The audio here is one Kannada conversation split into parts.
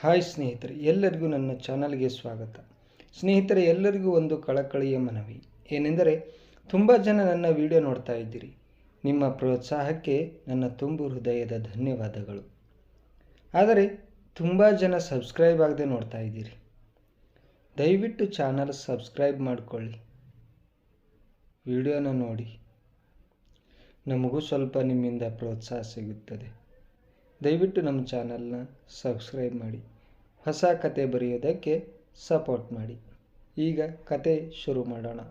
ಹಾಯ್ ಸ್ನೇಹಿತರೆ, ಎಲ್ಲರಿಗೂ ನನ್ನ ಚಾನಲ್ಗೆ ಸ್ವಾಗತ. ಸ್ನೇಹಿತರೆ, ಎಲ್ಲರಿಗೂ ಒಂದು ಕಳಕಳಿಯ ಮನವಿ ಏನೆಂದರೆ, ತುಂಬ ಜನ ನನ್ನ ವಿಡಿಯೋ ನೋಡ್ತಾ ಇದ್ದೀರಿ. ನಿಮ್ಮ ಪ್ರೋತ್ಸಾಹಕ್ಕೆ ನನ್ನ ತುಂಬು ಹೃದಯದ ಧನ್ಯವಾದಗಳು. ಆದರೆ ತುಂಬ ಜನ ಸಬ್ಸ್ಕ್ರೈಬ್ ಆಗದೆ ನೋಡ್ತಾ ಇದ್ದೀರಿ. ದಯವಿಟ್ಟು ಚಾನಲ್ ಸಬ್ಸ್ಕ್ರೈಬ್ ಮಾಡಿಕೊಳ್ಳಿ, ವಿಡಿಯೋನ ನೋಡಿ. ನಮಗೂ ಸ್ವಲ್ಪ ನಿಮ್ಮಿಂದ ಪ್ರೋತ್ಸಾಹ ಸಿಗುತ್ತದೆ. ದಯವಿಟ್ಟು ನಮ್ಮ ಚಾನಲ್ನ ಸಬ್ಸ್ಕ್ರೈಬ್ ಮಾಡಿ, ಹೊಸ ಕತೆ ಬರೆಯೋದಕ್ಕೆ ಸಪೋರ್ಟ್ ಮಾಡಿ. ಈಗ ಕತೆ ಶುರು ಮಾಡೋಣ.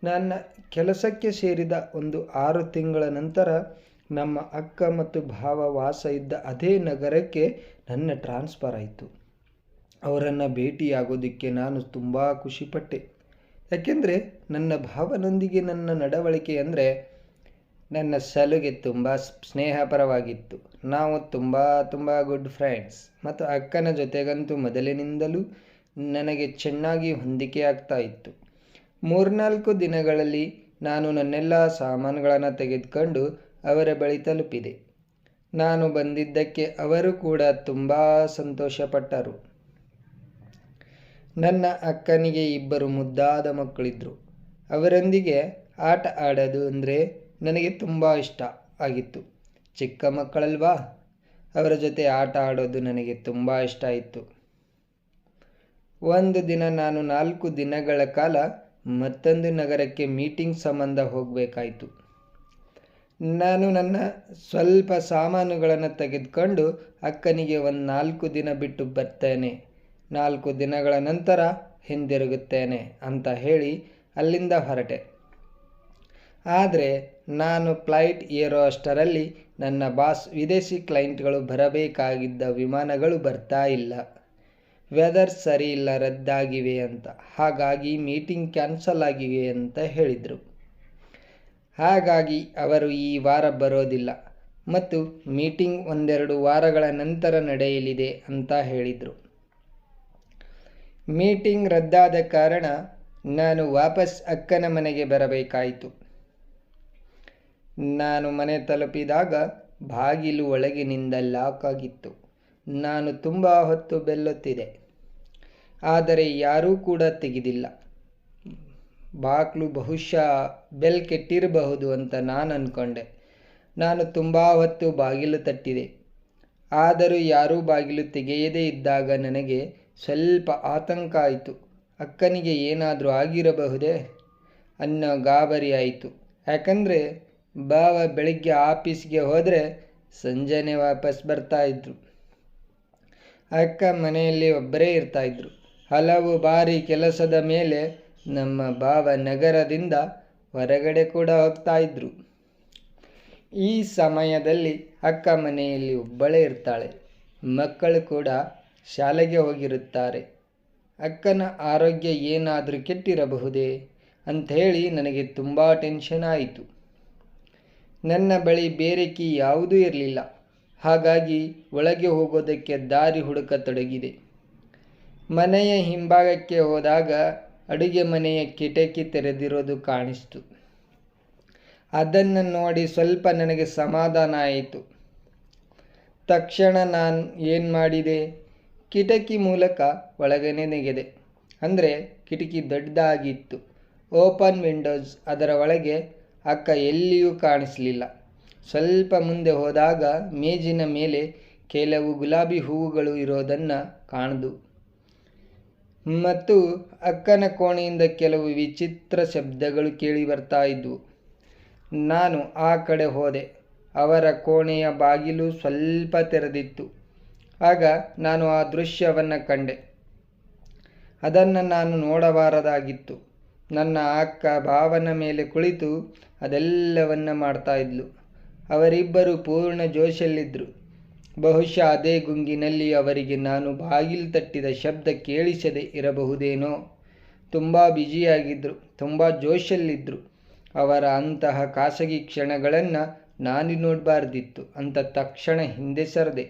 ನನ್ನ ಕೆಲಸಕ್ಕೆ ಸೇರಿದ ಒಂದು 6 ತಿಂಗಳ ನಂತರ ನಮ್ಮ ಅಕ್ಕ ಮತ್ತು ಭಾವ ವಾಸ ಇದ್ದ ಅದೇ ನಗರಕ್ಕೆ ನನ್ನ ಟ್ರಾನ್ಸ್ಫರ್ ಆಯಿತು. ಅವರನ್ನು ಭೇಟಿಯಾಗೋದಕ್ಕೆ ನಾನು ತುಂಬ ಖುಷಿಪಟ್ಟೆ. ಯಾಕೆಂದರೆ ನನ್ನ ಭಾವನೊಂದಿಗೆ ನನ್ನ ನಡವಳಿಕೆ ಅಂದರೆ ನನ್ನ ಸಲುಗೆ ತುಂಬ ಸ್ನೇಹಪರವಾಗಿತ್ತು. ನಾವು ತುಂಬ ಗುಡ್ ಫ್ರೆಂಡ್ಸ್. ಮತ್ತು ಅಕ್ಕನ ಜೊತೆಗಂತೂ ಮೊದಲಿನಿಂದಲೂ ನನಗೆ ಚೆನ್ನಾಗಿ ಹೊಂದಿಕೆ ಆಗ್ತಾ ಇತ್ತು. 3-4 ದಿನಗಳಲ್ಲಿ ನಾನು ನನ್ನೆಲ್ಲ ಸಾಮಾನುಗಳನ್ನು ತೆಗೆದುಕೊಂಡು ಅವರ ಬಳಿ ತಲುಪಿದೆ. ನಾನು ಬಂದಿದ್ದಕ್ಕೆ ಅವರು ಕೂಡ ತುಂಬ ಸಂತೋಷಪಟ್ಟರು. ನನ್ನ ಅಕ್ಕನಿಗೆ 2 ಮುದ್ದಾದ ಮಕ್ಕಳಿದ್ದರು. ಅವರೊಂದಿಗೆ ಆಟ ಆಡೋದು ಅಂದರೆ ನನಗೆ ತುಂಬ ಇಷ್ಟ ಆಗಿತ್ತು. ಚಿಕ್ಕ ಮಕ್ಕಳಲ್ವಾ, ಅವರ ಜೊತೆ ಆಟ ಆಡೋದು ನನಗೆ ತುಂಬ ಇಷ್ಟ ಇತ್ತು. ಒಂದು ದಿನ ನಾನು 4 ದಿನಗಳ ಕಾಲ ಮತ್ತೊಂದು ನಗರಕ್ಕೆ ಮೀಟಿಂಗ್ ಸಂಬಂಧ ಹೋಗಬೇಕಾಯಿತು. ನಾನು ನನ್ನ ಸ್ವಲ್ಪ ಸಾಮಾನುಗಳನ್ನು ತೆಗೆದುಕೊಂಡು ಅಕ್ಕನಿಗೆ ಒಂದು 4 ದಿನ ಬಿಟ್ಟು ಬರ್ತೇನೆ, 4 ದಿನಗಳ ನಂತರ ಹಿಂದಿರುಗುತ್ತೇನೆ ಅಂತ ಹೇಳಿ ಅಲ್ಲಿಂದ ಹೊರಟೆ. ಆದರೆ ನಾನು ಫ್ಲೈಟ್ ಏರೋ ಅಷ್ಟರಲ್ಲಿ ನನ್ನ ಬಾಸ್ ವಿದೇಶಿ ಕ್ಲೈಂಟ್ಗಳು ಬರಬೇಕಾಗಿದ್ದ ವಿಮಾನಗಳು ಬರ್ತಾ ಇಲ್ಲ, ವೆದರ್ ಸರಿ ಇಲ್ಲ, ರದ್ದಾಗಿವೆ ಅಂತ, ಹಾಗಾಗಿ ಮೀಟಿಂಗ್ ಕ್ಯಾನ್ಸಲ್ ಆಗಿವೆ ಅಂತ ಹೇಳಿದರು. ಹಾಗಾಗಿ ಅವರು ಈ ವಾರ ಬರೋದಿಲ್ಲ ಮತ್ತು ಮೀಟಿಂಗ್ 1-2 ವಾರಗಳ ನಂತರ ನಡೆಯಲಿದೆ ಅಂತ ಹೇಳಿದರು. ಮೀಟಿಂಗ್ ರದ್ದಾದ ಕಾರಣ ನಾನು ವಾಪಸ್ ಅಕ್ಕನ ಮನೆಗೆ ಬರಬೇಕಾಯಿತು. ನಾನು ಮನೆ ತಲುಪಿದಾಗ ಬಾಗಿಲು ಒಳಗಿನಿಂದ ಲಾಕ್ ಆಗಿತ್ತು. ನಾನು ತುಂಬ ಹೊತ್ತು ಬೆಲ್ಲುತ್ತಿದೆ, ಆದರೆ ಯಾರೂ ಕೂಡ ತೆಗೆದಿಲ್ಲ. ಬಾಗಿಲು ಬಹುಶಃ ಬೆಲ್ ಕೆಟ್ಟಿರಬಹುದು ಅಂತ ನಾನು ಅಂದ್ಕೊಂಡೆ. ನಾನು ತುಂಬ ಹೊತ್ತು ಬಾಗಿಲು ತಟ್ಟಿದೆ, ಆದರೂ ಯಾರೂ ಬಾಗಿಲು ತೆಗೆಯದೇ ಇದ್ದಾಗ ನನಗೆ ಸ್ವಲ್ಪ ಆತಂಕ ಆಯಿತು. ಅಕ್ಕನಿಗೆ ಏನಾದರೂ ಆಗಿರಬಹುದೇ ಅನ್ನೋ ಗಾಬರಿ ಆಯಿತು. ಯಾಕಂದರೆ ಬಾವ ಬೆಳಿಗ್ಗೆ ಆಫೀಸ್ಗೆ ಹೋದರೆ ಸಂಜೆನೇ ವಾಪಸ್ ಬರ್ತಾಯಿದ್ರು. ಅಕ್ಕ ಮನೆಯಲ್ಲಿ ಒಬ್ಬರೇ ಇರ್ತಾಯಿದ್ರು. ಹಲವು ಬಾರಿ ಕೆಲಸದ ಮೇಲೆ ನಮ್ಮ ಬಾವ ನಗರದಿಂದ ಹೊರಗಡೆ ಕೂಡ ಹೋಗ್ತಾಯಿದ್ರು. ಈ ಸಮಯದಲ್ಲಿ ಅಕ್ಕ ಮನೆಯಲ್ಲಿ ಒಬ್ಬಳೇ ಇರ್ತಾಳೆ. ಮಕ್ಕಳು ಕೂಡ ಶಾಲೆಗೆ ಹೋಗಿರುತ್ತಾರೆ. ಅಕ್ಕನ ಆರೋಗ್ಯ ಏನಾದರೂ ಕೆಟ್ಟಿರಬಹುದೇ ಅಂಥೇಳಿ ನನಗೆ ತುಂಬ ಟೆನ್ಷನ್ ಆಯಿತು. ನನ್ನ ಬಳಿ ಬೇರೆ ಕೀ ಯಾವುದೂ ಇರಲಿಲ್ಲ. ಹಾಗಾಗಿ ಒಳಗೆ ಹೋಗೋದಕ್ಕೆ ದಾರಿ ಹುಡುಕತೊಡಗಿದೆ. ಮನೆಯ ಹಿಂಭಾಗಕ್ಕೆ ಹೋದಾಗ ಅಡುಗೆ ಮನೆಯ ಕಿಟಕಿ ತೆರೆದಿರೋದು ಕಾಣಿಸ್ತು. ಅದನ್ನು ನೋಡಿ ಸ್ವಲ್ಪ ನನಗೆ ಸಮಾಧಾನ ಆಯಿತು. ತಕ್ಷಣ ನಾನು ಏನು ಮಾಡಿದೆ, ಕಿಟಕಿ ಮೂಲಕ ಒಳಗನೆ ನೆಗೆದೆ. ಅಂದರೆ ಕಿಟಕಿ ದೊಡ್ಡದಾಗಿತ್ತು, ಓಪನ್ ವಿಂಡೋಸ್. ಅದರ ಒಳಗೆ ಅಕ್ಕ ಎಲ್ಲಿಯೂ ಕಾಣಿಸಲಿಲ್ಲ. ಸ್ವಲ್ಪ ಮುಂದೆ ಹೋದಾಗ ಮೇಜಿನ ಮೇಲೆ ಕೆಲವು ಗುಲಾಬಿ ಹೂವುಗಳು ಇರೋದನ್ನು ಕಾಣ್ದು ಮತ್ತು ಅಕ್ಕನ ಕೋಣೆಯಿಂದ ಕೆಲವು ವಿಚಿತ್ರ ಶಬ್ದಗಳು ಕೇಳಿ ಬರ್ತಾ ಇದ್ವು. ನಾನು ಆ ಕಡೆ ಹೋದೆ. ಅವರ ಕೋಣೆಯ ಬಾಗಿಲು ಸ್ವಲ್ಪ ತೆರೆದಿತ್ತು. ಆಗ ನಾನು ಆ ದೃಶ್ಯವನ್ನು ಕಂಡೆ. ಅದನ್ನು ನಾನು ನೋಡಬಾರದಾಗಿತ್ತು. ನನ್ನ ಅಕ್ಕ ಭಾವನ ಮೇಲೆ ಕುಳಿತು ಅದೆಲ್ಲವನ್ನ ಮಾಡ್ತಾ ಇದ್ಲು. ಅವರಿಬ್ಬರು ಪೂರ್ಣ ಜೋಶಲ್ಲಿದ್ದರು. ಬಹುಶಃ ಅದೇ ಗುಂಗಿನಲ್ಲಿ ಅವರಿಗೆ ನಾನು ಬಾಗಿಲು ತಟ್ಟಿದ ಶಬ್ದ ಕೇಳಿಸದೆ ಇರಬಹುದೇನೋ. ತುಂಬ ಬ್ಯುಸಿಯಾಗಿದ್ದರು, ತುಂಬ ಜೋಶಲ್ಲಿದ್ದರು. ಅವರ ಅಂತಹ ಖಾಸಗಿ ಕ್ಷಣಗಳನ್ನು ನಾನು ನೋಡಬಾರ್ದಿತ್ತು ಅಂತ ತಕ್ಷಣ ಹಿಂದೆ ಸರಿದೆ.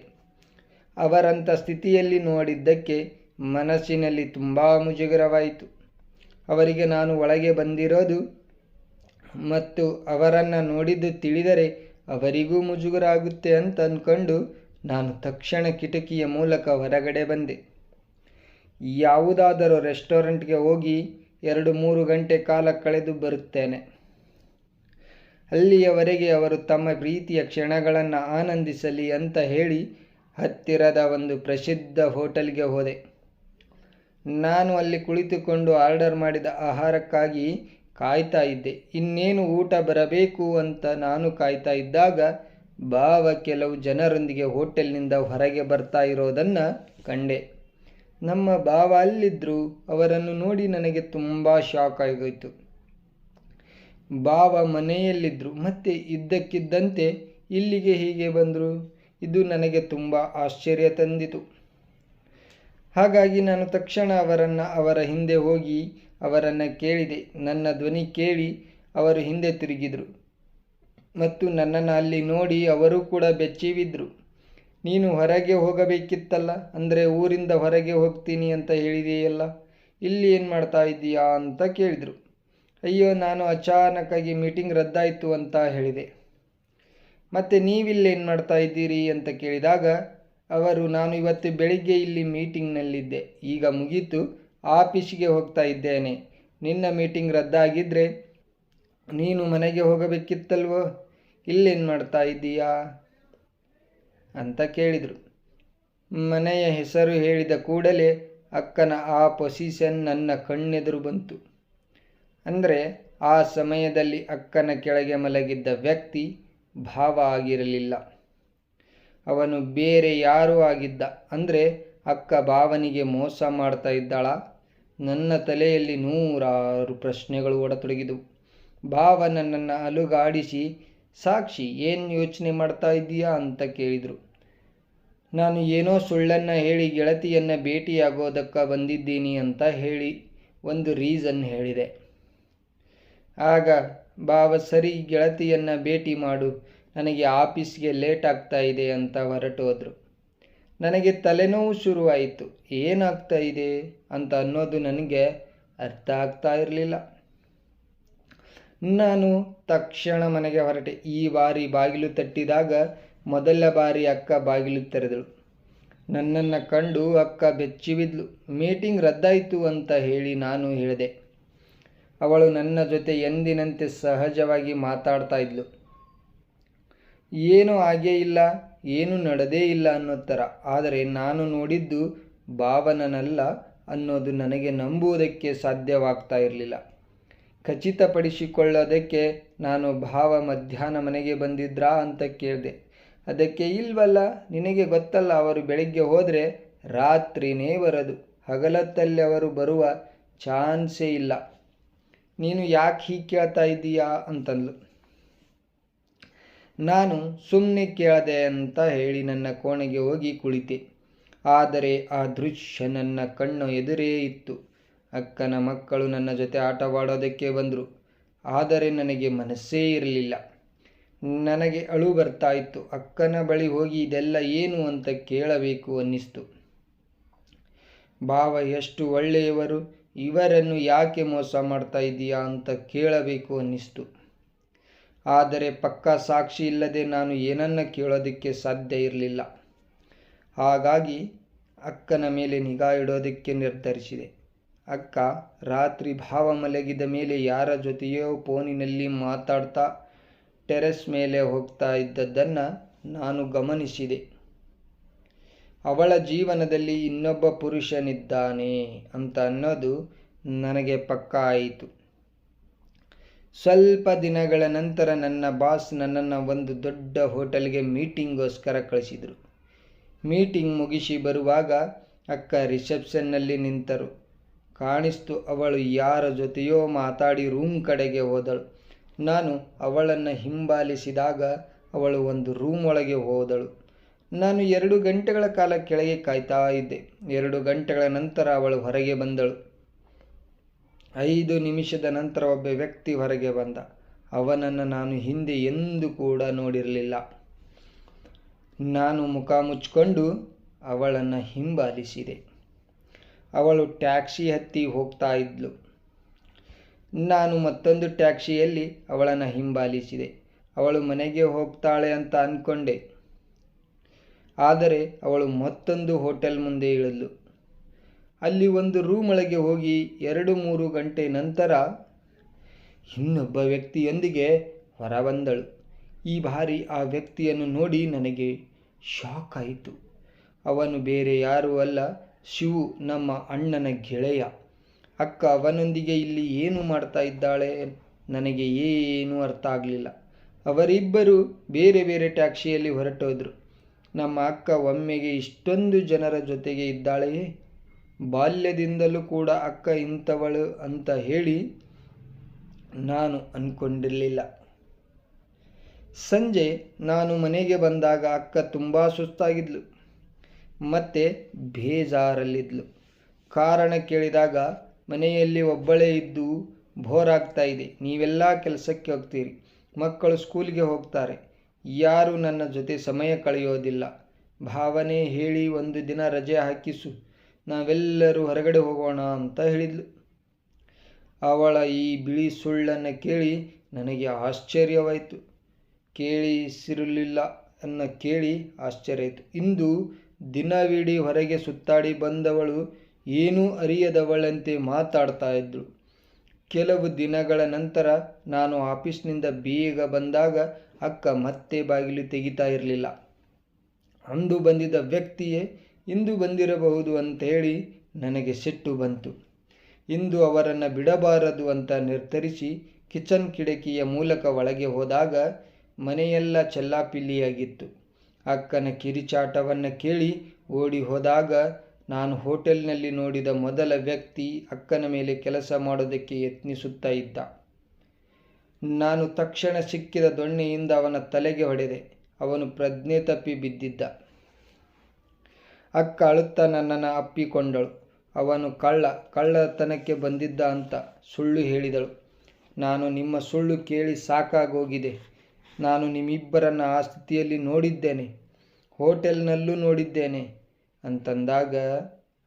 ಅವರಂಥ ಸ್ಥಿತಿಯಲ್ಲಿ ನೋಡಿದ್ದಕ್ಕೆ ಮನಸ್ಸಿನಲ್ಲಿ ತುಂಬ ಮುಜುಗರವಾಯಿತು. ಅವರಿಗೆ ನಾನು ಒಳಗೆ ಬಂದಿರೋದು ಮತ್ತು ಅವರನ್ನು ನೋಡಿದ್ದು ತಿಳಿದರೆ ಅವರಿಗೂ ಮುಜುಗರ ಆಗುತ್ತೆ ಅಂತ ಅಂದ್ಕೊಂಡು ನಾನು ತಕ್ಷಣ ಕಿಟಕಿಯ ಮೂಲಕ ಹೊರಗಡೆ ಬಂದೆ. ಯಾವುದಾದರೂ ರೆಸ್ಟೋರೆಂಟ್ಗೆ ಹೋಗಿ 2-3 ಗಂಟೆ ಕಾಲ ಕಳೆದು ಬರುತ್ತೇನೆ. ಅಲ್ಲಿಯವರೆಗೆ ಅವರು ತಮ್ಮ ಪ್ರೀತಿಯ ಕ್ಷಣಗಳನ್ನು ಆನಂದಿಸಲಿ ಅಂತ ಹೇಳಿ ಹತ್ತಿರದ ಒಂದು ಪ್ರಸಿದ್ಧ ಹೋಟೆಲ್ಗೆ ಹೋದೆ. ನಾನು ಅಲ್ಲಿ ಕುಳಿತುಕೊಂಡು ಆರ್ಡರ್ ಮಾಡಿದ ಆಹಾರಕ್ಕಾಗಿ ಕಾಯ್ತಾ ಇದ್ದೆ. ಇನ್ನೇನು ಊಟ ಬರಬೇಕು ಅಂತ ನಾನು ಕಾಯ್ತಾ ಇದ್ದಾಗ ಭಾವ ಕೆಲವು ಜನರೊಂದಿಗೆ ಹೋಟೆಲ್ನಿಂದ ಹೊರಗೆ ಬರ್ತಾ ಇರೋದನ್ನು ಕಂಡೆ. ನಮ್ಮ ಭಾವ ಅಲ್ಲಿದ್ದರು. ಅವರನ್ನು ನೋಡಿ ನನಗೆ ತುಂಬ ಶಾಕ್ ಆಗೋಯಿತು. ಭಾವ ಮನೆಯಲ್ಲಿದ್ದರು, ಮತ್ತೆ ಇದ್ದಕ್ಕಿದ್ದಂತೆ ಇಲ್ಲಿಗೆ ಹೀಗೆ ಬಂದರು. ಇದು ನನಗೆ ತುಂಬ ಆಶ್ಚರ್ಯ ತಂದಿತು. ಹಾಗಾಗಿ ನಾನು ತಕ್ಷಣ ಅವರ ಹಿಂದೆ ಹೋಗಿ ಅವರನ್ನು ಕೇಳಿದೆ. ನನ್ನ ಧ್ವನಿ ಕೇಳಿ ಅವರು ಹಿಂದೆ ತಿರುಗಿದರು ಮತ್ತು ನನ್ನನ್ನು ಅಲ್ಲಿ ನೋಡಿ ಅವರು ಕೂಡ ಬೆಚ್ಚಿಬಿದ್ದರು. ನೀನು ಹೊರಗೆ ಹೋಗಬೇಕಿತ್ತಲ್ಲ, ಅಂದರೆ ಊರಿಂದ ಹೊರಗೆ ಹೋಗ್ತೀನಿ ಅಂತ ಹೇಳಿದೆಯಲ್ಲ, ಇಲ್ಲಿ ಏನು ಮಾಡ್ತಾ ಇದ್ದೀಯಾ ಅಂತ ಕೇಳಿದರು. ಅಯ್ಯೋ, ನಾನು ಅಚಾನಕ್ಕಾಗಿ ಮೀಟಿಂಗ್ ರದ್ದಾಯಿತು ಅಂತ ಹೇಳಿದೆ. ಮತ್ತು ನೀವಿಲ್ಲೇನು ಮಾಡ್ತಾ ಇದ್ದೀರಿ ಅಂತ ಕೇಳಿದಾಗ ಅವರು, ನಾನು ಇವತ್ತು ಬೆಳಿಗ್ಗೆ ಇಲ್ಲಿ ಮೀಟಿಂಗ್ನಲ್ಲಿದ್ದೆ, ಈಗ ಮುಗೀತು, ಆಫೀಸಿಗೆ ಹೋಗ್ತಾ ಇದ್ದೇನೆ. ನಿನ್ನ ಮೀಟಿಂಗ್ ರದ್ದಾಗಿದ್ದರೆ ನೀನು ಮನೆಗೆ ಹೋಗಬೇಕಿತ್ತಲ್ವೋ, ಇಲ್ಲೇನು ಮಾಡ್ತಾ ಇದ್ದೀಯಾ ಅಂತ ಕೇಳಿದರು. ಮನೆಯ ಹೆಸರು ಹೇಳಿದ ಕೂಡಲೇ ಅಕ್ಕನ ಆ ಪೊಸಿಷನ್ ನನ್ನ ಕಣ್ಣೆದುರು ಬಂತು. ಅಂದರೆ ಆ ಸಮಯದಲ್ಲಿ ಅಕ್ಕನ ಕೆಳಗೆ ಮಲಗಿದ್ದ ವ್ಯಕ್ತಿ ಭಾವ ಆಗಿರಲಿಲ್ಲ, ಅವನು ಬೇರೆ ಯಾರೂ ಆಗಿದ್ದ. ಅಂದರೆ ಅಕ್ಕ ಭಾವನಿಗೆ ಮೋಸ ಮಾಡ್ತಾ ಇದ್ದಾಳ? ನನ್ನ ತಲೆಯಲ್ಲಿ 100 ಪ್ರಶ್ನೆಗಳು ಓಡತೊಡಗಿದವು. ಭಾವ ನನ್ನನ್ನು ಅಲುಗಾಡಿಸಿ, ಸಾಕ್ಷಿ, ಏನು ಯೋಚನೆ ಮಾಡ್ತಾ ಇದ್ದೀಯಾ ಅಂತ ಕೇಳಿದರು. ನಾನು ಏನೋ ಸುಳ್ಳನ್ನು ಹೇಳಿ ಗೆಳತಿಯನ್ನು ಭೇಟಿಯಾಗೋದಕ್ಕೆ ಬಂದಿದ್ದೀನಿ ಅಂತ ಹೇಳಿ ಒಂದು ರೀಸನ್ ಹೇಳಿದೆ. ಆಗ ಭಾವ, ಸರಿ, ಗೆಳತಿಯನ್ನು ಭೇಟಿ ಮಾಡು, ನನಗೆ ಆಫೀಸ್ಗೆ ಲೇಟ್ ಆಗ್ತಾ ಇದೆ ಅಂತ ಹೊರಟೋದ್ರು. ನನಗೆ ತಲೆನೋವು ಶುರುವಾಯಿತು. ಏನಾಗ್ತಾ ಇದೆ ಅಂತ ಅನ್ನೋದು ನನಗೆ ಅರ್ಥ ಆಗ್ತಾ ಇರಲಿಲ್ಲ. ನಾನು ತಕ್ಷಣ ಮನೆಗೆ ಹೊರಟೆ. ಈ ಬಾರಿ ಬಾಗಿಲು ತಟ್ಟಿದಾಗ ಮೊದಲ ಬಾರಿ ಅಕ್ಕ ಬಾಗಿಲು ತೆರೆದಳು. ನನ್ನನ್ನು ಕಂಡು ಅಕ್ಕ ಬೆಚ್ಚಿಬಿದ್ಲು. ಮೀಟಿಂಗ್ ರದ್ದಾಯಿತು ಅಂತ ಹೇಳಿ ನಾನು ಹೇಳಿದೆ. ಅವಳು ನನ್ನ ಜೊತೆ ಎಂದಿನಂತೆ ಸಹಜವಾಗಿ ಮಾತಾಡ್ತಾ ಇದ್ಲು. ಏನೂ ಆಗೇ ಇಲ್ಲ, ಏನೂ ನಡೆದೇ ಇಲ್ಲ ಅನ್ನೋ ಥರ. ಆದರೆ ನಾನು ನೋಡಿದ್ದು ಭಾವನಲ್ಲ ಅನ್ನೋದು ನನಗೆ ನಂಬುವುದಕ್ಕೆ ಸಾಧ್ಯವಾಗ್ತಾ ಇರಲಿಲ್ಲ. ಖಚಿತಪಡಿಸಿಕೊಳ್ಳೋದಕ್ಕೆ ನಾನು ಭಾವ ಮಧ್ಯಾಹ್ನ ಮನೆಗೆ ಬಂದಿದ್ರಾ ಅಂತ ಕೇಳಿದೆ. ಅದಕ್ಕೆ ಇಲ್ವಲ್ಲ, ನಿನಗೆ ಗೊತ್ತಲ್ಲ, ಅವರು ಬೆಳಗ್ಗೆ ಹೋದರೆ ರಾತ್ರಿನೇ ಬರೋದು, ಹಗಲತ್ತಲ್ಲಿ ಅವರು ಬರುವ ಚಾನ್ಸೇ ಇಲ್ಲ. ನೀನು ಯಾಕೆ ಹೀಗೆ ಕೇಳ್ತಾ ಇದ್ದೀಯಾ ಅಂತಂದ್ಲು. ನಾನು ಸುಮ್ಮನೆ ಕೇಳಿದೆ ಅಂತ ಹೇಳಿ ನನ್ನ ಕೋಣೆಗೆ ಹೋಗಿ ಕುಳಿತೆ. ಆದರೆ ಆ ದೃಶ್ಯ ನನ್ನ ಕಣ್ಣು ಎದುರೇ ಇತ್ತು. ಅಕ್ಕನ ಮಕ್ಕಳು ನನ್ನ ಜೊತೆ ಆಟವಾಡೋದಕ್ಕೆ ಬಂದರು. ಆದರೆ ನನಗೆ ಮನಸ್ಸೇ ಇರಲಿಲ್ಲ. ನನಗೆ ಅಳು ಬರ್ತಾ ಇತ್ತು. ಅಕ್ಕನ ಬಳಿ ಹೋಗಿ ಇದೆಲ್ಲ ಏನು ಅಂತ ಕೇಳಬೇಕು ಅನ್ನಿಸ್ತು. ಭಾವ ಎಷ್ಟು ಒಳ್ಳೆಯವರು, ಇವರನ್ನು ಯಾಕೆ ಮೋಸ ಮಾಡ್ತಾ ಇದ್ದೀಯಾ ಅಂತ ಕೇಳಬೇಕು ಅನ್ನಿಸ್ತು. ಆದರೆ ಪಕ್ಕಾ ಸಾಕ್ಷಿ ಇಲ್ಲದೆ ನಾನು ಏನನ್ನ ಕೇಳೋದಕ್ಕೆ ಸಾಧ್ಯ ಇರಲಿಲ್ಲ. ಹಾಗಾಗಿ ಅಕ್ಕನ ಮೇಲೆ ನಿಗಾ ಇಡೋದಕ್ಕೆ ನಿರ್ಧರಿಸಿದೆ. ಅಕ್ಕ ರಾತ್ರಿ ಭಾವ ಮಲಗಿದ ಮೇಲೆ ಯಾರ ಜೊತೆಯೋ ಫೋನಿನಲ್ಲಿ ಮಾತಾಡ್ತಾ ಟೆರೆಸ್ ಮೇಲೆ ಹೋಗ್ತಾ ಇದ್ದದ್ದನ್ನು ನಾನು ಗಮನಿಸಿದೆ. ಅವಳ ಜೀವನದಲ್ಲಿ ಇನ್ನೊಬ್ಬ ಪುರುಷನಿದ್ದಾನೆ ಅಂತ ಅನ್ನೋದು ನನಗೆ ಪಕ್ಕಾ ಆಯಿತು. ಸ್ವಲ್ಪ ದಿನಗಳ ನಂತರ ನನ್ನ ಬಾಸ್ ನನ್ನನ್ನು ಒಂದು ದೊಡ್ಡ ಹೋಟೆಲ್ಗೆ ಮೀಟಿಂಗ್ಗೋಸ್ಕರ ಕಳಿಸಿದರು. ಮೀಟಿಂಗ್ ಮುಗಿಸಿ ಬರುವಾಗ ಅಕ್ಕ ರಿಸೆಪ್ಷನ್ನಲ್ಲಿ ನಿಂತರು. ಕಾಣಿಸ್ತು, ಅವಳು ಯಾರ ಜೊತೆಯೋ ಮಾತಾಡಿ ರೂಮ್ ಕಡೆಗೆ ಹೋದಳು. ನಾನು ಅವಳನ್ನು ಹಿಂಬಾಲಿಸಿದಾಗ ಅವಳು ಒಂದು ರೂಮ್ ಒಳಗೆ ಹೋದಳು. ನಾನು 2 ಗಂಟೆಗಳ ಕಾಲ ಕೆಳಗೆ ಕಾಯ್ತಾ ಇದ್ದೆ. 2 ಗಂಟೆಗಳ ನಂತರ ಅವಳು ಹೊರಗೆ ಬಂದಳು. 5 ನಿಮಿಷದ ನಂತರ ಒಬ್ಬ ವ್ಯಕ್ತಿ ಹೊರಗೆ ಬಂದ. ಅವನನ್ನು ನಾನು ಹಿಂದೆ ಎಂದೂ ಕೂಡ ನೋಡಿರಲಿಲ್ಲ. ನಾನು ಮುಖ ಮುಚ್ಚಿಕೊಂಡು ಅವಳನ್ನು ಹಿಂಬಾಲಿಸಿದೆ. ಅವಳು ಟ್ಯಾಕ್ಸಿ ಹತ್ತಿ ಹೋಗ್ತಾ ಇದ್ಲು. ನಾನು ಮತ್ತೊಂದು ಟ್ಯಾಕ್ಸಿಯಲ್ಲಿ ಅವಳನ್ನು ಹಿಂಬಾಲಿಸಿದೆ. ಅವಳು ಮನೆಗೆ ಹೋಗ್ತಾಳೆ ಅಂತ ಅಂದ್ಕೊಂಡೆ. ಆದರೆ ಅವಳು ಮತ್ತೊಂದು ಹೋಟೆಲ್ ಮುಂದೆ ಇಳಿದ್ಲು. ಅಲ್ಲಿ ಒಂದು ರೂಮ್ ಒಳಗೆ ಹೋಗಿ 2-3 ಗಂಟೆ ನಂತರ ಇನ್ನೊಬ್ಬ ವ್ಯಕ್ತಿಯೊಂದಿಗೆ ಹೊರಬಂದಳು. ಈ ಬಾರಿ ಆ ವ್ಯಕ್ತಿಯನ್ನು ನೋಡಿ ನನಗೆ ಶಾಕ್ ಆಯಿತು. ಅವನು ಬೇರೆ ಯಾರೂ ಅಲ್ಲ, ಶಿವು, ನಮ್ಮ ಅಣ್ಣನ ಗೆಳೆಯ. ಅಕ್ಕ ಅವನೊಂದಿಗೆ ಇಲ್ಲಿ ಏನು ಮಾಡ್ತಾ ಇದ್ದಾಳೆ ನನಗೆ ಏನೂ ಅರ್ಥ ಆಗಲಿಲ್ಲ. ಅವರಿಬ್ಬರು ಬೇರೆ ಬೇರೆ ಟ್ಯಾಕ್ಸಿಯಲ್ಲಿ ಹೊರಟೋದ್ರು. ನಮ್ಮ ಅಕ್ಕ ಒಮ್ಮೆಗೆ ಇಷ್ಟೊಂದು ಜನರ ಜೊತೆಗೆ ಇದ್ದಾಳೆಯೇ? ಬಾಲ್ಯದಿಂದಲೂ ಕೂಡ ಅಕ್ಕ ಇಂಥವಳು ಅಂತ ಹೇಳಿ ನಾನು ಅಂದ್ಕೊಂಡಿರಲಿಲ್ಲ. ಸಂಜೆ ನಾನು ಮನೆಗೆ ಬಂದಾಗ ಅಕ್ಕ ತುಂಬ ಸುಸ್ತಾಗಿದ್ಲು ಮತ್ತು ಬೇಜಾರಲ್ಲಿದ್ಲು. ಕಾರಣ ಕೇಳಿದಾಗ ಮನೆಯಲ್ಲಿ ಒಬ್ಬಳೇ ಇದ್ದು ಬೋರ್ ಆಗ್ತಾ ಇದೆ, ನೀವೆಲ್ಲ ಕೆಲಸಕ್ಕೆ ಹೋಗ್ತೀರಿ, ಮಕ್ಕಳು ಸ್ಕೂಲಿಗೆ ಹೋಗ್ತಾರೆ, ಯಾರೂ ನನ್ನ ಜೊತೆ ಸಮಯ ಕಳೆಯೋದಿಲ್ಲ. ಭಾವನೆ ಹೇಳಿ ಒಂದು ದಿನ ರಜೆ ಹಾಕಿಸು, ನಾವೆಲ್ಲರೂ ಹೊರಗಡೆ ಹೋಗೋಣ ಅಂತ ಹೇಳಿದ್ಲು. ಅವಳ ಈ ಬಿಳಿ ಸುಳ್ಳನ್ನು ಕೇಳಿ ನನಗೆ ಆಶ್ಚರ್ಯವಾಯಿತು. ಕೇಳಿಸಿರಲಿಲ್ಲ ಆಶ್ಚರ್ಯ ಆಯಿತು. ಇಂದು ದಿನವಿಡೀ ಹೊರಗೆ ಸುತ್ತಾಡಿ ಬಂದವಳು ಏನೂ ಅರಿಯದವಳಂತೆ ಮಾತಾಡ್ತಾ ಇದ್ಳು. ಕೆಲವು ದಿನಗಳ ನಂತರ ನಾನು ಆಫೀಸ್ನಿಂದ ಬೇಗ ಬಂದಾಗ ಅಕ್ಕ ಮತ್ತೆ ಬಾಗಿಲು ತೆಗಿತಾ ಇರಲಿಲ್ಲ. ಅಂದು ಬಂದಿದ್ದ ವ್ಯಕ್ತಿಯೇ ಇಂದು ಬಂದಿರಬಹುದು ಅಂತ ಹೇಳಿ ನನಗೆ ಸಿಟ್ಟು ಬಂತು. ಇಂದು ಅವರನ್ನು ಬಿಡಬಾರದು ಅಂತ ನಿರ್ಧರಿಸಿ ಕಿಚನ್ ಕಿಟಕಿಯ ಮೂಲಕ ಒಳಗೆ ಹೋದಾಗ ಮನೆಯೆಲ್ಲ ಚೆಲ್ಲಾಪಿಲ್ಲಿಯಾಗಿತ್ತು. ಅಕ್ಕನ ಕಿರಿಚಾಟವನ್ನು ಕೇಳಿ ಓಡಿ ಹೋದಾಗ ನಾನು ಹೋಟೆಲ್ನಲ್ಲಿ ನೋಡಿದ ಮೊದಲ ವ್ಯಕ್ತಿ ಅಕ್ಕನ ಮೇಲೆ ಕೆಲಸ ಮಾಡೋದಕ್ಕೆ ಯತ್ನಿಸುತ್ತಾ ಇದ್ದ. ನಾನು ತಕ್ಷಣ ಸಿಕ್ಕಿದ ದೊಣ್ಣೆಯಿಂದ ಅವನ ತಲೆಗೆ ಹೊಡೆದೆ. ಅವನು ಪ್ರಜ್ಞೆ ತಪ್ಪಿ ಬಿದ್ದಿದ್ದ. ಅಕ್ಕ ಅಳುತ್ತಾ ನನ್ನನ್ನು ಅಪ್ಪಿಕೊಂಡಳು. ಅವನು ಕಳ್ಳತನಕ್ಕೆ ಬಂದಿದ್ದ ಅಂತ ಸುಳ್ಳು ಹೇಳಿದಳು. ನಾನು ನಿಮ್ಮ ಸುಳ್ಳು ಕೇಳಿ ಸಾಕಾಗೋಗಿದೆ. ನಾನು ನಿಮ್ಮಿಬ್ಬರನ್ನು ಆ ಸ್ಥಿತಿಯಲ್ಲಿ ನೋಡಿದ್ದೇನೆ, ಹೋಟೆಲ್ನಲ್ಲೂ ನೋಡಿದ್ದೇನೆ ಅಂತಂದಾಗ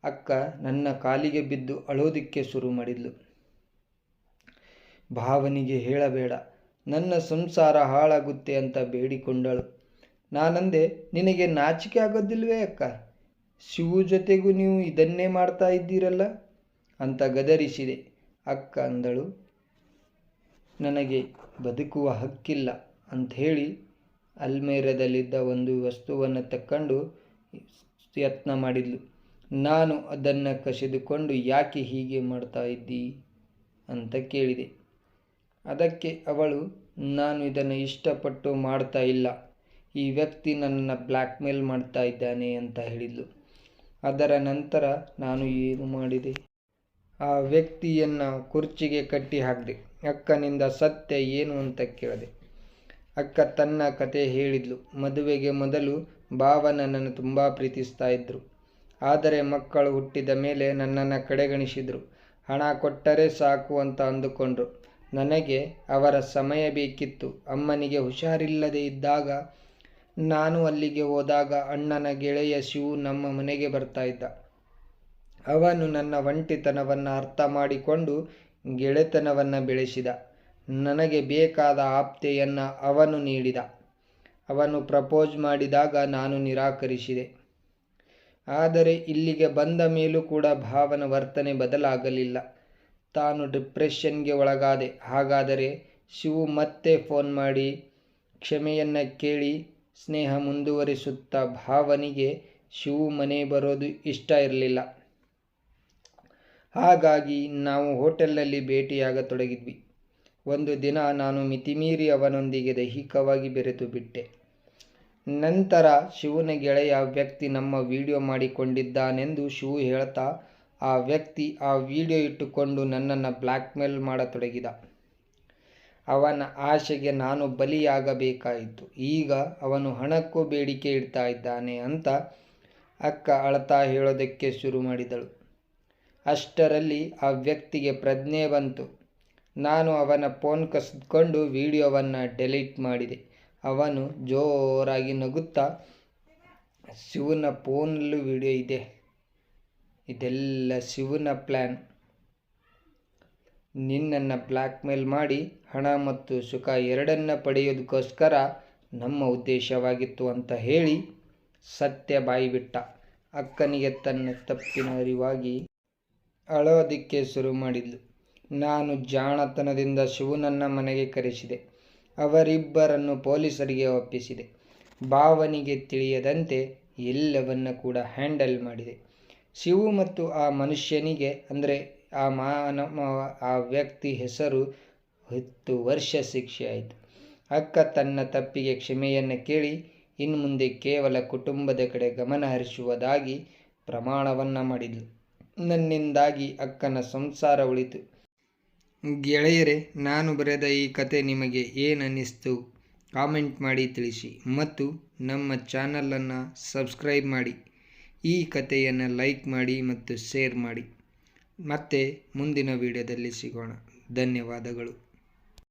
ಅಕ್ಕ ನನ್ನ ಕಾಲಿಗೆ ಬಿದ್ದು ಅಳೋದಕ್ಕೆ ಶುರು ಮಾಡಿದ್ಲು. ಭಾವನಿಗೆ ಹೇಳಬೇಡ, ನನ್ನ ಸಂಸಾರ ಹಾಳಾಗುತ್ತೆ ಅಂತ ಬೇಡಿಕೊಂಡಳು. ನಾನಂದೆ, ನಿನಗೆ ನಾಚಿಕೆ ಆಗೋದಿಲ್ವೇ ಅಕ್ಕ? ಶಿವು ಜೊತೆಗೂ ನೀವು ಇದನ್ನೇ ಮಾಡ್ತಾ ಇದ್ದೀರಲ್ಲ ಅಂತ ಗದರಿಸಿದೆ. ಅಕ್ಕ ಅಂದಳು, ನನಗೆ ಬದುಕುವ ಹಕ್ಕಿಲ್ಲ ಅಂತ ಹೇಳಿ ಅಲ್ಮೇರದಲ್ಲಿದ್ದ ಒಂದು ವಸ್ತುವನ್ನು ತಕ್ಕೊಂಡು ಯತ್ನ ಮಾಡಿದ್ಲು. ನಾನು ಅದನ್ನು ಕಸಿದುಕೊಂಡು ಯಾಕೆ ಹೀಗೆ ಮಾಡ್ತಾ ಇದ್ದಿ ಅಂತ ಕೇಳಿದೆ. ಅದಕ್ಕೆ ಅವಳು, ನಾನು ಇದನ್ನು ಇಷ್ಟಪಟ್ಟು ಮಾಡ್ತಾ ಇಲ್ಲ, ಈ ವ್ಯಕ್ತಿ ನನ್ನನ್ನು ಬ್ಲ್ಯಾಕ್ ಮೇಲ್ ಮಾಡ್ತಾ ಇದ್ದಾನೆ ಅಂತ ಹೇಳಿದ್ಲು. ಅದರ ನಂತರ ನಾನು ಏನು ಮಾಡಿದೆ? ಆ ವ್ಯಕ್ತಿಯನ್ನು ಕುರ್ಚಿಗೆ ಕಟ್ಟಿ ಹಾಕಿದೆ. ಅಕ್ಕನಿಂದ ಸತ್ಯ ಏನು ಅಂತ ಕೇಳಿದೆ. ಅಕ್ಕ ತನ್ನ ಕತೆ ಹೇಳಿದ್ಲು. ಮದುವೆಗೆ ಮೊದಲು ಭಾವ ನನ್ನನ್ನು ತುಂಬ ಪ್ರೀತಿಸ್ತಾ ಇದ್ದರು. ಆದರೆ ಮಕ್ಕಳು ಹುಟ್ಟಿದ ಮೇಲೆ ನನ್ನನ್ನು ಕಡೆಗಣಿಸಿದರು. ಹಣ ಕೊಟ್ಟರೆ ಸಾಕು ಅಂತ ಅಂದುಕೊಂಡ್ರು. ನನಗೆ ಅವರ ಸಮಯ ಬೇಕಿತ್ತು. ಅಮ್ಮನಿಗೆ ಹುಷಾರಿಲ್ಲದೆ ಇದ್ದಾಗ ನಾನು ಅಲ್ಲಿಗೆ ಹೋದಾಗ ಅಣ್ಣನ ಗೆಳೆಯ ಶಿವು ನಮ್ಮ ಮನೆಗೆ ಬರ್ತಾ ಇದ್ದ. ಅವನು ನನ್ನ ಒಂಟಿತನವನ್ನು ಅರ್ಥ ಮಾಡಿಕೊಂಡು ಗೆಳೆತನವನ್ನು ಬೆಳೆಸಿದ. ನನಗೆ ಬೇಕಾದ ಆಪ್ತೆಯನ್ನು ಅವನು ನೀಡಿದ. ಅವನು ಪ್ರಪೋಸ್ ಮಾಡಿದಾಗ ನಾನು ನಿರಾಕರಿಸಿದೆ. ಆದರೆ ಇಲ್ಲಿಗೆ ಬಂದ ಮೇಲೂ ಕೂಡ ಭಾವನ ವರ್ತನೆ ಬದಲಾಗಲಿಲ್ಲ. ತಾನು ಡಿಪ್ರೆಷನ್ಗೆ ಒಳಗಾದೆ. ಹಾಗಾದರೆ ಶಿವು ಮತ್ತೆ ಫೋನ್ ಮಾಡಿ ಕ್ಷಮೆಯನ್ನು ಕೇಳಿ ಸ್ನೇಹ ಮುಂದುವರಿಸುತ್ತಾ ಭಾವನಿಗೆ ಶಿವು ಮನೆ ಬರೋದು ಇಷ್ಟ ಇರಲಿಲ್ಲ. ಹಾಗಾಗಿ ನಾವು ಹೋಟೆಲ್ನಲ್ಲಿ ಭೇಟಿಯಾಗತೊಡಗಿದ್ವಿ. ಒಂದು ದಿನ ನಾನು ಮಿತಿಮೀರಿ ಅವನೊಂದಿಗೆ ದೈಹಿಕವಾಗಿ ಬೆರೆತು ಬಿಟ್ಟೆ. ನಂತರ ಶಿವನ ಗೆಳೆಯ ವ್ಯಕ್ತಿ ನಮ್ಮ ವಿಡಿಯೋ ಮಾಡಿಕೊಂಡಿದ್ದಾನೆಂದು ಶಿವು ಹೇಳ್ತಾ ಆ ವ್ಯಕ್ತಿ ಆ ವಿಡಿಯೋ ಇಟ್ಟುಕೊಂಡು ನನ್ನನ್ನು ಬ್ಲ್ಯಾಕ್ ಮೇಲ್ ಮಾಡತೊಡಗಿದ. ಅವನ ಆಶೆಗೆ ನಾನು ಬಲಿಯಾಗಬೇಕಾಯಿತು. ಈಗ ಅವನು ಹಣಕ್ಕೂ ಬೇಡಿಕೆ ಇಡ್ತಾ ಇದ್ದಾನೆ ಅಂತ ಅಕ್ಕ ಅಳ್ತಾ ಹೇಳೋದಕ್ಕೆ ಶುರು ಮಾಡಿದಳು. ಅಷ್ಟರಲ್ಲಿ ಆ ವ್ಯಕ್ತಿಗೆ ಪ್ರಜ್ಞೆ ಬಂತು. ನಾನು ಅವನ ಫೋನ್ ಕಸಿದುಕೊಂಡು ವಿಡಿಯೋವನ್ನು ಡೆಲೀಟ್ ಮಾಡಿದೆ. ಅವನು ಜೋರಾಗಿ ನಗುತ್ತಾ, ಶಿವನ ಫೋನಲ್ಲೂ ವಿಡಿಯೋ ಇದೆ, ಇದೆಲ್ಲ ಶಿವನ ಪ್ಲ್ಯಾನ್, ನಿನ್ನನ್ನು ಬ್ಲ್ಯಾಕ್ ಮೇಲ್ ಮಾಡಿ ಹಣ ಮತ್ತು ಸುಖ ಎರಡನ್ನ ಪಡೆಯೋದಕ್ಕೋಸ್ಕರ ನಮ್ಮ ಉದ್ದೇಶವಾಗಿತ್ತು ಅಂತ ಹೇಳಿ ಸತ್ಯ ಬಾಯಿಬಿಟ್ಟ. ಅಕ್ಕನಿಗೆ ತನ್ನ ತಪ್ಪಿನ ಅರಿವಾಗಿ ಅಳೋದಿಕ್ಕೆ ಶುರು ಮಾಡಿದ್ಲು. ನಾನು ಜಾಣತನದಿಂದ ಶಿವನನ್ನ ಮನೆಗೆ ಕರೆಸಿದೆ. ಅವರಿಬ್ಬರನ್ನು ಪೊಲೀಸರಿಗೆ ಒಪ್ಪಿಸಿದೆ. ಭಾವನಿಗೆ ತಿಳಿಯದಂತೆ ಎಲ್ಲವನ್ನ ಕೂಡ ಹ್ಯಾಂಡಲ್ ಮಾಡಿದೆ. ಶಿವು ಮತ್ತು ಆ ಮನುಷ್ಯನಿಗೆ ಅಂದರೆ ಆ ವ್ಯಕ್ತಿ ಹೆಸರು 10 ವರ್ಷ ಶಿಕ್ಷೆ ಆಯಿತು. ಅಕ್ಕ ತನ್ನ ತಪ್ಪಿಗೆ ಕ್ಷಮೆಯನ್ನು ಕೇಳಿ ಇನ್ನು ಮುಂದೆ ಕೇವಲ ಕುಟುಂಬದ ಕಡೆ ಗಮನ ಹರಿಸುವುದಾಗಿ ಪ್ರಮಾಣವನ್ನು ಮಾಡಿದ್ಲು. ನನ್ನಿಂದಾಗಿ ಅಕ್ಕನ ಸಂಸಾರ ಉಳಿತು. ಗೆಳೆಯರೇ, ನಾನು ಬರೆದ ಈ ಕತೆ ನಿಮಗೆ ಏನನ್ನಿಸ್ತು ಕಾಮೆಂಟ್ ಮಾಡಿ ತಿಳಿಸಿ ಮತ್ತು ನಮ್ಮ ಚಾನಲನ್ನು ಸಬ್ಸ್ಕ್ರೈಬ್ ಮಾಡಿ. ಈ ಕತೆಯನ್ನು ಲೈಕ್ ಮಾಡಿ ಮತ್ತು ಶೇರ್ ಮಾಡಿ. ಮತ್ತೆ ಮುಂದಿನ ವಿಡಿಯೋದಲ್ಲಿ ಸಿಗೋಣ. ಧನ್ಯವಾದಗಳು.